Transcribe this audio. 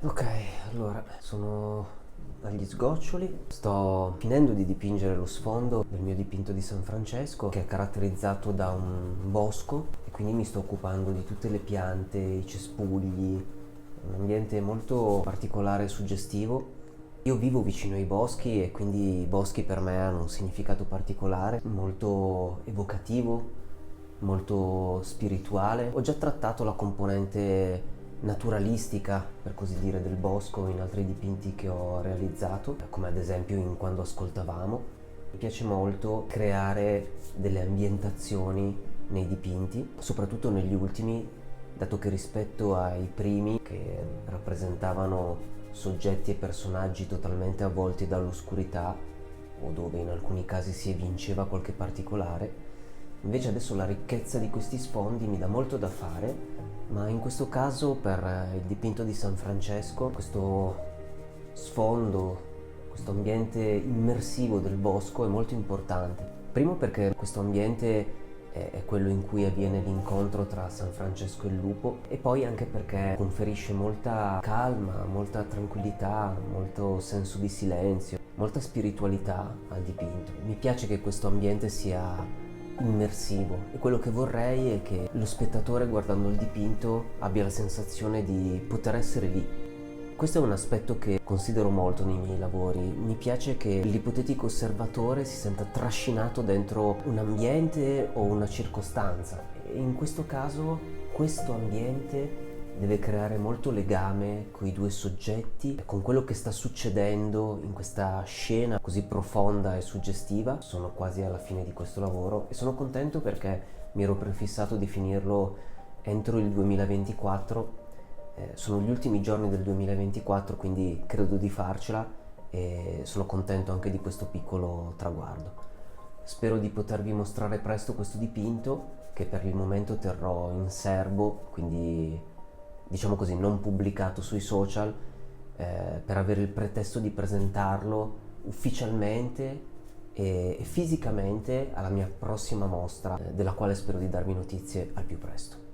Ok, allora sono agli sgoccioli, sto finendo di dipingere lo sfondo del mio dipinto di San Francesco che è caratterizzato da un bosco e quindi mi sto occupando di tutte le piante, i cespugli, un ambiente molto particolare e suggestivo. Io vivo vicino ai boschi e quindi i boschi per me hanno un significato particolare, molto evocativo, molto spirituale. Ho già trattato la componente naturalistica, per così dire, del bosco in altri dipinti che ho realizzato, come ad esempio in Quando ascoltavamo. Mi piace molto creare delle ambientazioni nei dipinti, soprattutto negli ultimi, dato che rispetto ai primi che rappresentavano soggetti e personaggi totalmente avvolti dall'oscurità o dove in alcuni casi si evinceva qualche particolare, invece adesso la ricchezza di questi sfondi mi dà molto da fare, ma in questo caso per il dipinto di San Francesco, questo sfondo, questo ambiente immersivo del bosco è molto importante. Primo perché questo ambiente è quello in cui avviene l'incontro tra San Francesco e il lupo e poi anche perché conferisce molta calma, molta tranquillità, molto senso di silenzio, molta spiritualità al dipinto. Mi piace che questo ambiente sia immersivo e quello che vorrei è che lo spettatore guardando il dipinto abbia la sensazione di poter essere lì. Questo è un aspetto che considero molto nei miei lavori. Mi piace che l'ipotetico osservatore si senta trascinato dentro un ambiente o una circostanza. E in questo caso, questo ambiente deve creare molto legame con i due soggetti, con quello che sta succedendo in questa scena così profonda e suggestiva. Sono quasi alla fine di questo lavoro e sono contento perché mi ero prefissato di finirlo entro il 2024. Sono gli ultimi giorni del 2024, quindi credo di farcela e sono contento anche di questo piccolo traguardo. Spero di potervi mostrare presto questo dipinto che per il momento terrò in serbo, quindi diciamo così non pubblicato sui social, per avere il pretesto di presentarlo ufficialmente e fisicamente alla mia prossima mostra, della quale spero di darvi notizie al più presto.